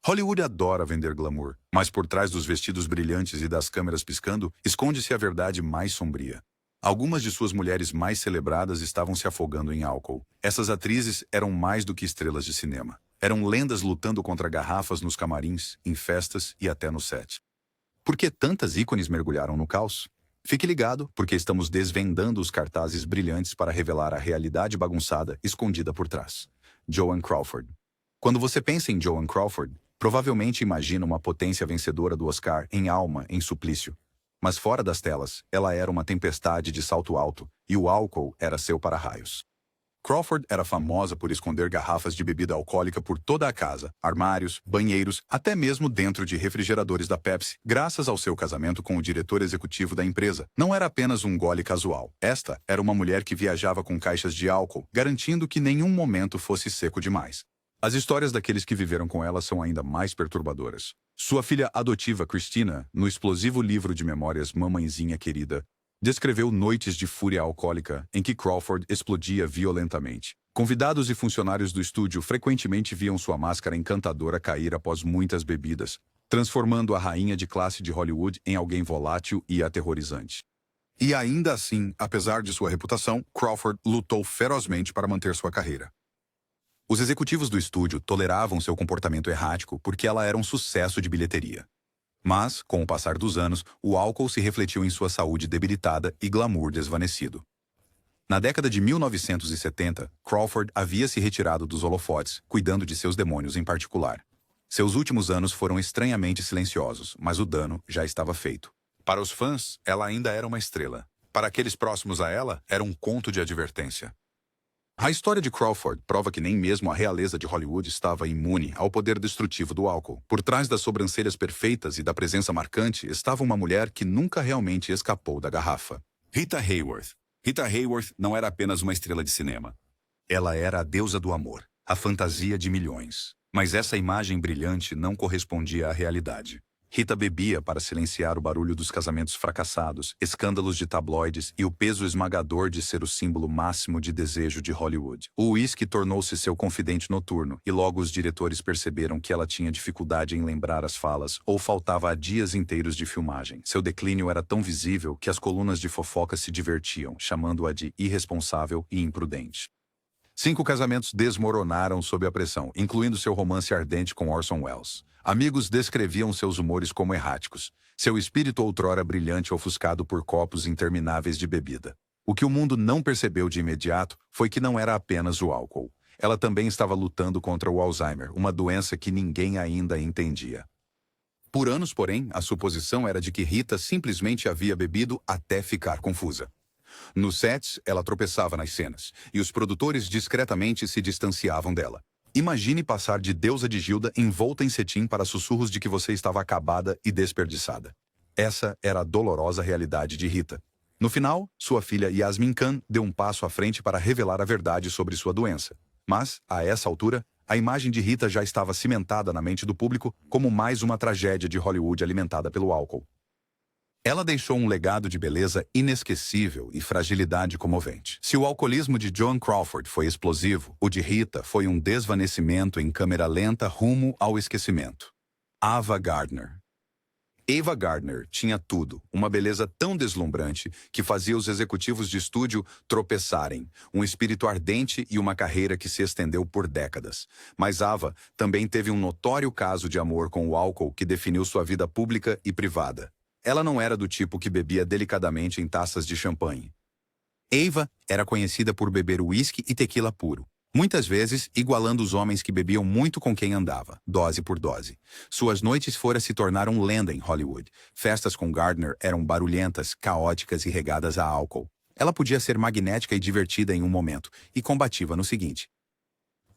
Hollywood adora vender glamour, mas por trás dos vestidos brilhantes e das câmeras piscando, esconde-se a verdade mais sombria. Algumas de suas mulheres mais celebradas estavam se afogando em álcool. Essas atrizes eram mais do que estrelas de cinema. Eram lendas lutando contra garrafas nos camarins, em festas e até no set. Por que tantas ícones mergulharam no caos? Fique ligado, porque estamos desvendando os cartazes brilhantes para revelar a realidade bagunçada escondida por trás. Joan Crawford. Quando você pensa em Joan Crawford, provavelmente imagina uma potência vencedora do Oscar em alma, em suplício. Mas fora das telas, ela era uma tempestade de salto alto, e o álcool era seu para-raios. Crawford era famosa por esconder garrafas de bebida alcoólica por toda a casa, armários, banheiros, até mesmo dentro de refrigeradores da Pepsi, graças ao seu casamento com o diretor executivo da empresa. Não era apenas um gole casual. Esta era uma mulher que viajava com caixas de álcool, garantindo que nenhum momento fosse seco demais. As histórias daqueles que viveram com ela são ainda mais perturbadoras. Sua filha adotiva, Christina, no explosivo livro de memórias Mamãezinha Querida, descreveu noites de fúria alcoólica em que Crawford explodia violentamente. Convidados e funcionários do estúdio frequentemente viam sua máscara encantadora cair após muitas bebidas, transformando a rainha de classe de Hollywood em alguém volátil e aterrorizante. E ainda assim, apesar de sua reputação, Crawford lutou ferozmente para manter sua carreira. Os executivos do estúdio toleravam seu comportamento errático porque ela era um sucesso de bilheteria. Mas, com o passar dos anos, o álcool se refletiu em sua saúde debilitada e glamour desvanecido. Na década de 1970, Crawford havia se retirado dos holofotes, cuidando de seus demônios em particular. Seus últimos anos foram estranhamente silenciosos, mas o dano já estava feito. Para os fãs, ela ainda era uma estrela. Para aqueles próximos a ela, era um conto de advertência. A história de Crawford prova que nem mesmo a realeza de Hollywood estava imune ao poder destrutivo do álcool. Por trás das sobrancelhas perfeitas e da presença marcante estava uma mulher que nunca realmente escapou da garrafa. Rita Hayworth. Rita Hayworth não era apenas uma estrela de cinema. Ela era a deusa do amor, a fantasia de milhões. Mas essa imagem brilhante não correspondia à realidade. Rita bebia para silenciar o barulho dos casamentos fracassados, escândalos de tabloides e o peso esmagador de ser o símbolo máximo de desejo de Hollywood. O uísque tornou-se seu confidente noturno, e logo os diretores perceberam que ela tinha dificuldade em lembrar as falas ou faltava a dias inteiros de filmagem. Seu declínio era tão visível que as colunas de fofoca se divertiam, chamando-a de irresponsável e imprudente. 5 casamentos desmoronaram sob a pressão, incluindo seu romance ardente com Orson Welles. Amigos descreviam seus humores como erráticos, seu espírito outrora brilhante ofuscado por copos intermináveis de bebida. O que o mundo não percebeu de imediato foi que não era apenas o álcool. Ela também estava lutando contra o Alzheimer, uma doença que ninguém ainda entendia. Por anos, porém, a suposição era de que Rita simplesmente havia bebido até ficar confusa. Nos sets, ela tropeçava nas cenas, e os produtores discretamente se distanciavam dela. Imagine passar de deusa de Gilda envolta em cetim para sussurros de que você estava acabada e desperdiçada. Essa era a dolorosa realidade de Rita. No final, sua filha Yasmin Khan deu um passo à frente para revelar a verdade sobre sua doença. Mas, a essa altura, a imagem de Rita já estava cimentada na mente do público como mais uma tragédia de Hollywood alimentada pelo álcool. Ela deixou um legado de beleza inesquecível e fragilidade comovente. Se o alcoolismo de Joan Crawford foi explosivo, o de Rita foi um desvanecimento em câmera lenta rumo ao esquecimento. Ava Gardner. Ava Gardner tinha tudo, uma beleza tão deslumbrante que fazia os executivos de estúdio tropeçarem, um espírito ardente e uma carreira que se estendeu por décadas. Mas Ava também teve um notório caso de amor com o álcool que definiu sua vida pública e privada. Ela não era do tipo que bebia delicadamente em taças de champanhe. Ava era conhecida por beber uísque e tequila puro, muitas vezes igualando os homens que bebiam muito com quem andava, dose por dose. Suas noites fora se tornaram lenda em Hollywood. Festas com Gardner eram barulhentas, caóticas e regadas a álcool. Ela podia ser magnética e divertida em um momento, e combativa no seguinte.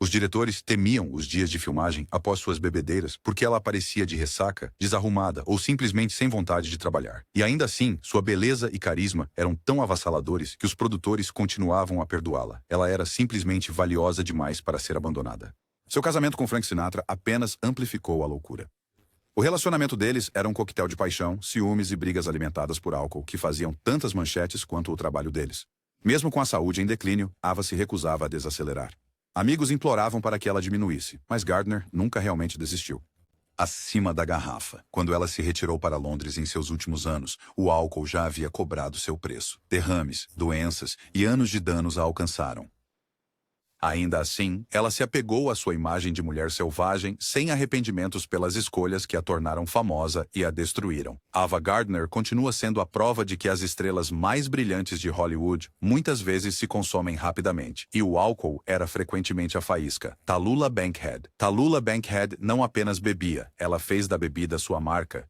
Os diretores temiam os dias de filmagem após suas bebedeiras porque ela aparecia de ressaca, desarrumada ou simplesmente sem vontade de trabalhar. E ainda assim, sua beleza e carisma eram tão avassaladores que os produtores continuavam a perdoá-la. Ela era simplesmente valiosa demais para ser abandonada. Seu casamento com Frank Sinatra apenas amplificou a loucura. O relacionamento deles era um coquetel de paixão, ciúmes e brigas alimentadas por álcool que faziam tantas manchetes quanto o trabalho deles. Mesmo com a saúde em declínio, Ava se recusava a desacelerar. Amigos imploravam para que ela diminuísse, mas Gardner nunca realmente desistiu. acima da garrafa. Quando ela se retirou para Londres em seus últimos anos, o álcool já havia cobrado seu preço. Derrames, doenças e anos de danos a alcançaram. Ainda assim, ela se apegou à sua imagem de mulher selvagem, sem arrependimentos pelas escolhas que a tornaram famosa e a destruíram. Ava Gardner continua sendo a prova de que as estrelas mais brilhantes de Hollywood muitas vezes se consomem rapidamente, e o álcool era frequentemente a faísca. Tallulah Bankhead. Tallulah Bankhead não apenas bebia, ela fez da bebida sua marca.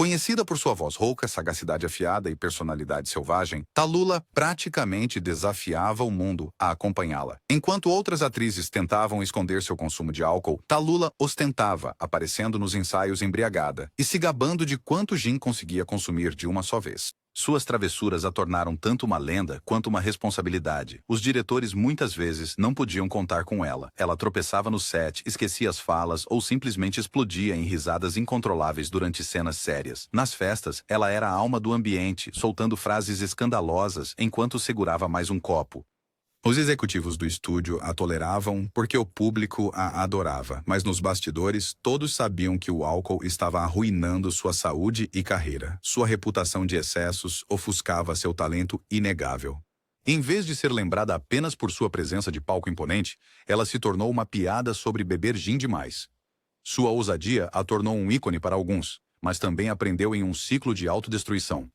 Conhecida por sua voz rouca, sagacidade afiada e personalidade selvagem, Tallulah praticamente desafiava o mundo a acompanhá-la. Enquanto outras atrizes tentavam esconder seu consumo de álcool, Tallulah ostentava, aparecendo nos ensaios embriagada e se gabando de quanto gin conseguia consumir de uma só vez. Suas travessuras a tornaram tanto uma lenda quanto uma responsabilidade. Os diretores muitas vezes não podiam contar com ela. Ela tropeçava no set, esquecia as falas ou simplesmente explodia em risadas incontroláveis durante cenas sérias. Nas festas, ela era a alma do ambiente, soltando frases escandalosas enquanto segurava mais um copo. Os executivos do estúdio a toleravam porque o público a adorava, mas nos bastidores todos sabiam que o álcool estava arruinando sua saúde e carreira. Sua reputação de excessos ofuscava seu talento inegável. Em vez de ser lembrada apenas por sua presença de palco imponente, ela se tornou uma piada sobre beber gin demais. Sua ousadia a tornou um ícone para alguns, mas também aprendeu em um ciclo de autodestruição.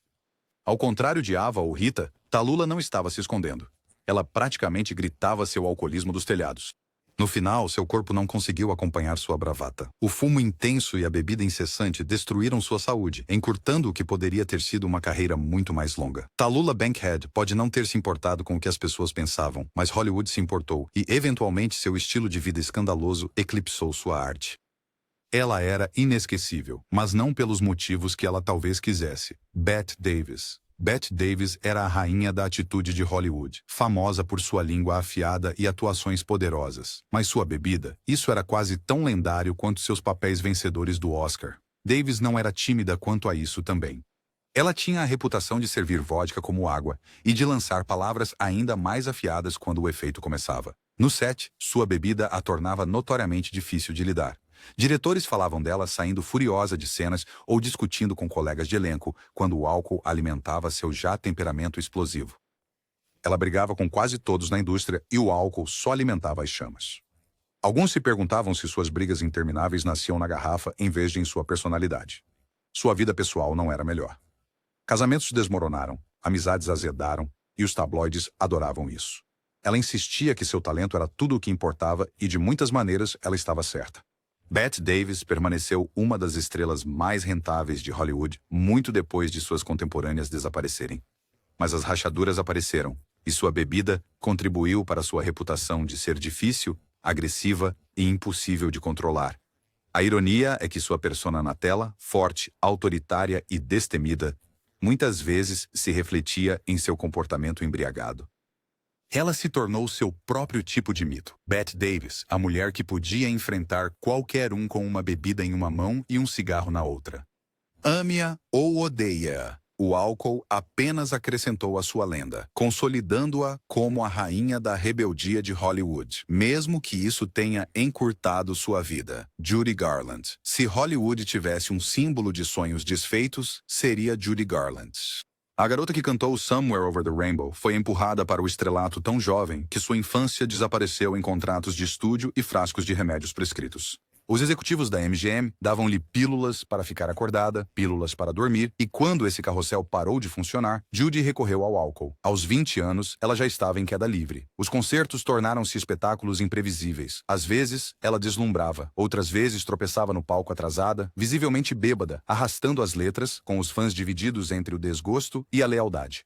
Ao contrário de Ava ou Rita, Tallulah não estava se escondendo. Ela praticamente gritava seu alcoolismo dos telhados. No final, seu corpo não conseguiu acompanhar sua bravata. O fumo intenso e a bebida incessante destruíram sua saúde, encurtando o que poderia ter sido uma carreira muito mais longa. Tallulah Bankhead pode não ter se importado com o que as pessoas pensavam, mas Hollywood se importou, e eventualmente seu estilo de vida escandaloso eclipsou sua arte. Ela era inesquecível, mas não pelos motivos que ela talvez quisesse. Bette Davis. Bette Davis era a rainha da atitude de Hollywood, famosa por sua língua afiada e atuações poderosas. Mas sua bebida, isso era quase tão lendário quanto seus papéis vencedores do Oscar. Davis não era tímida quanto a isso também. Ela tinha a reputação de servir vodka como água e de lançar palavras ainda mais afiadas quando o efeito começava. No set, sua bebida a tornava notoriamente difícil de lidar. Diretores falavam dela saindo furiosa de cenas ou discutindo com colegas de elenco quando o álcool alimentava seu já temperamento explosivo. Ela brigava com quase todos na indústria e o álcool só alimentava as chamas. Alguns se perguntavam se suas brigas intermináveis nasciam na garrafa em vez de em sua personalidade. Sua vida pessoal não era melhor. Casamentos desmoronaram, amizades azedaram e os tabloides adoravam isso. Ela insistia que seu talento era tudo o que importava e de muitas maneiras ela estava certa. Bette Davis permaneceu uma das estrelas mais rentáveis de Hollywood muito depois de suas contemporâneas desaparecerem. Mas as rachaduras apareceram, e sua bebida contribuiu para sua reputação de ser difícil, agressiva e impossível de controlar. A ironia é que sua persona na tela, forte, autoritária e destemida, muitas vezes se refletia em seu comportamento embriagado. Ela se tornou seu próprio tipo de mito. Bette Davis, a mulher que podia enfrentar qualquer um com uma bebida em uma mão e um cigarro na outra. Ame-a ou odeie-a, o álcool apenas acrescentou à sua lenda, consolidando-a como a rainha da rebeldia de Hollywood, mesmo que isso tenha encurtado sua vida. Judy Garland. Se Hollywood tivesse um símbolo de sonhos desfeitos, seria Judy Garland. A garota que cantou Somewhere Over the Rainbow foi empurrada para o estrelato tão jovem que sua infância desapareceu em contratos de estúdio e frascos de remédios prescritos. Os executivos da MGM davam-lhe pílulas para ficar acordada, pílulas para dormir, e quando esse carrossel parou de funcionar, Judy recorreu ao álcool. Aos 20 anos, ela já estava em queda livre. Os concertos tornaram-se espetáculos imprevisíveis. Às vezes, ela deslumbrava. Outras vezes, tropeçava no palco atrasada, visivelmente bêbada, arrastando as letras, com os fãs divididos entre o desgosto e a lealdade.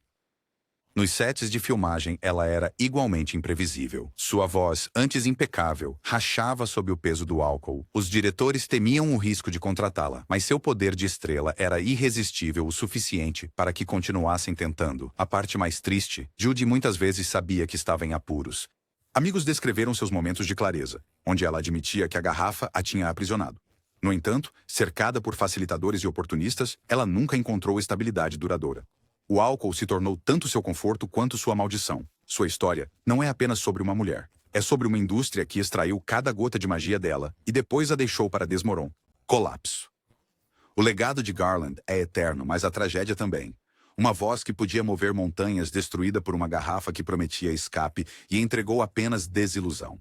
Nos sets de filmagem, ela era igualmente imprevisível. Sua voz, antes impecável, rachava sob o peso do álcool. Os diretores temiam o risco de contratá-la, mas seu poder de estrela era irresistível o suficiente para que continuassem tentando. A parte mais triste, Judy muitas vezes sabia que estava em apuros. Amigos descreveram seus momentos de clareza, onde ela admitia que a garrafa a tinha aprisionado. No entanto, cercada por facilitadores e oportunistas, ela nunca encontrou estabilidade duradoura. O álcool se tornou tanto seu conforto quanto sua maldição. Sua história não é apenas sobre uma mulher. É sobre uma indústria que extraiu cada gota de magia dela e depois a deixou para desmoron. Colapso. O legado de Garland é eterno, mas a tragédia também. Uma voz que podia mover montanhas destruída por uma garrafa que prometia escape e entregou apenas desilusão.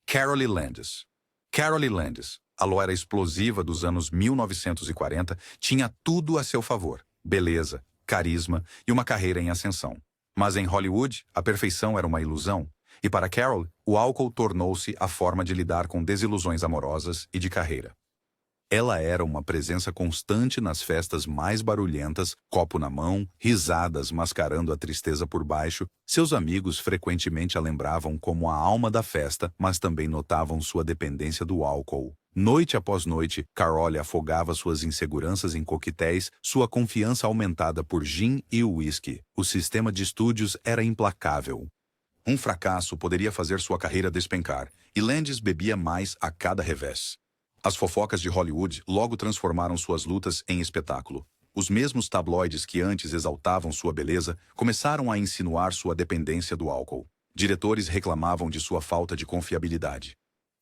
Carole Landis. Carole Landis, a loira explosiva dos anos 1940, tinha tudo a seu favor: beleza, carisma e uma carreira em ascensão. Mas em Hollywood, a perfeição era uma ilusão, e para Carole, o álcool tornou-se a forma de lidar com desilusões amorosas e de carreira. Ela era uma presença constante nas festas mais barulhentas, copo na mão, risadas mascarando a tristeza por baixo. Seus amigos frequentemente a lembravam como a alma da festa, mas também notavam sua dependência do álcool. Noite após noite, Carole afogava suas inseguranças em coquetéis, sua confiança aumentada por gin e uísque. O sistema de estúdios era implacável. Um fracasso poderia fazer sua carreira despencar, e Landis bebia mais a cada revés. As fofocas de Hollywood logo transformaram suas lutas em espetáculo. Os mesmos tabloides que antes exaltavam sua beleza começaram a insinuar sua dependência do álcool. Diretores reclamavam de sua falta de confiabilidade.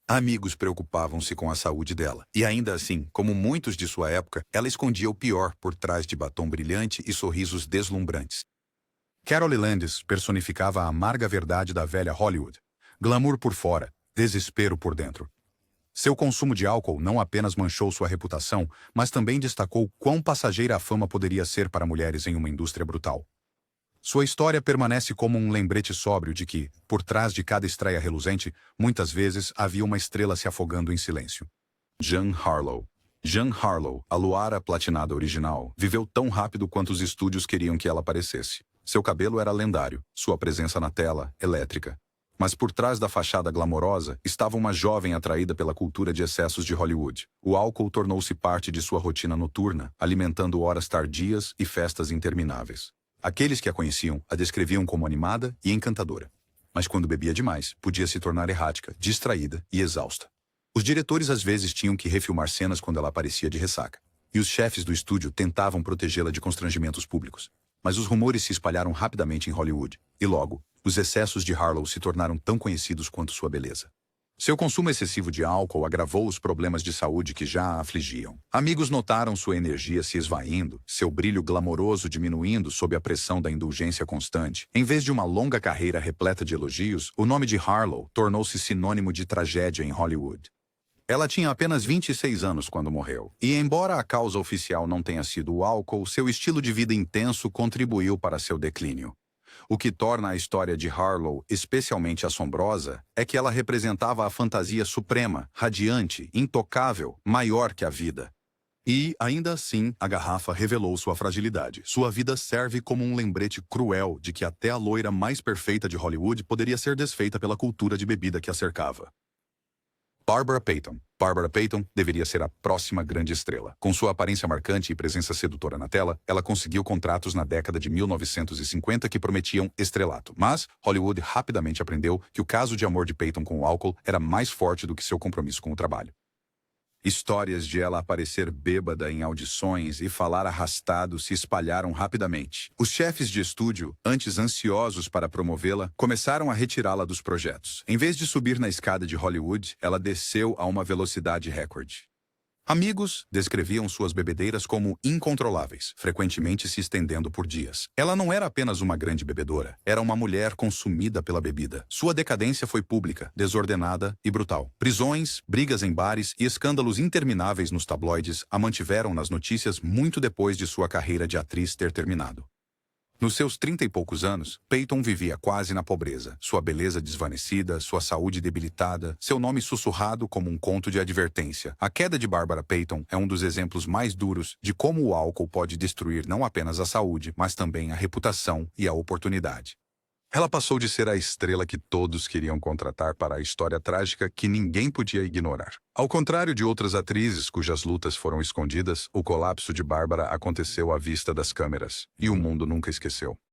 Amigos preocupavam-se com a saúde dela. E ainda assim, como muitos de sua época, ela escondia o pior por trás de batom brilhante e sorrisos deslumbrantes. Carole Landis personificava a amarga verdade da velha Hollywood. Glamour por fora, desespero por dentro. Seu consumo de álcool não apenas manchou sua reputação, mas também destacou quão passageira a fama poderia ser para mulheres em uma indústria brutal. Sua história permanece como um lembrete sóbrio de que, por trás de cada estreia reluzente, muitas vezes havia uma estrela se afogando em silêncio. Jean Harlow. Jean Harlow, a luara platinada original, viveu tão rápido quanto os estúdios queriam que ela parecesse. Seu cabelo era lendário, sua presença na tela, elétrica. Mas por trás da fachada glamourosa estava uma jovem atraída pela cultura de excessos de Hollywood. O álcool tornou-se parte de sua rotina noturna, alimentando horas tardias e festas intermináveis. Aqueles que a conheciam a descreviam como animada e encantadora. Mas quando bebia demais, podia se tornar errática, distraída e exausta. Os diretores às vezes tinham que refilmar cenas quando ela aparecia de ressaca. E os chefes do estúdio tentavam protegê-la de constrangimentos públicos. Mas os rumores se espalharam rapidamente em Hollywood, e logo, os excessos de Harlow se tornaram tão conhecidos quanto sua beleza. Seu consumo excessivo de álcool agravou os problemas de saúde que já a afligiam. Amigos notaram sua energia se esvaindo, seu brilho glamouroso diminuindo sob a pressão da indulgência constante. Em vez de uma longa carreira repleta de elogios, o nome de Harlow tornou-se sinônimo de tragédia em Hollywood. Ela tinha apenas 26 anos quando morreu, e embora a causa oficial não tenha sido o álcool, seu estilo de vida intenso contribuiu para seu declínio. O que torna a história de Harlow especialmente assombrosa é que ela representava a fantasia suprema, radiante, intocável, maior que a vida. E, ainda assim, a garrafa revelou sua fragilidade. Sua vida serve como um lembrete cruel de que até a loira mais perfeita de Hollywood poderia ser desfeita pela cultura de bebida que a cercava. Barbara Payton. Barbara Payton deveria ser a próxima grande estrela. Com sua aparência marcante e presença sedutora na tela, ela conseguiu contratos na década de 1950 que prometiam estrelato. Mas Hollywood rapidamente aprendeu que o caso de amor de Payton com o álcool era mais forte do que seu compromisso com o trabalho. Histórias de ela aparecer bêbada em audições e falar arrastado se espalharam rapidamente. Os chefes de estúdio, antes ansiosos para promovê-la, começaram a retirá-la dos projetos. Em vez de subir na escada de Hollywood, ela desceu a uma velocidade recorde. Amigos descreviam suas bebedeiras como incontroláveis, frequentemente se estendendo por dias. Ela não era apenas uma grande bebedora, era uma mulher consumida pela bebida. Sua decadência foi pública, desordenada e brutal. Prisões, brigas em bares e escândalos intermináveis nos tabloides a mantiveram nas notícias muito depois de sua carreira de atriz ter terminado. Nos seus 30 e poucos anos, Payton vivia quase na pobreza, sua beleza desvanecida, sua saúde debilitada, seu nome sussurrado como um conto de advertência. A queda de Barbara Payton é um dos exemplos mais duros de como o álcool pode destruir não apenas a saúde, mas também a reputação e a oportunidade. Ela passou de ser a estrela que todos queriam contratar para a história trágica que ninguém podia ignorar. Ao contrário de outras atrizes cujas lutas foram escondidas, o colapso de Barbara aconteceu à vista das câmeras, e o mundo nunca esqueceu.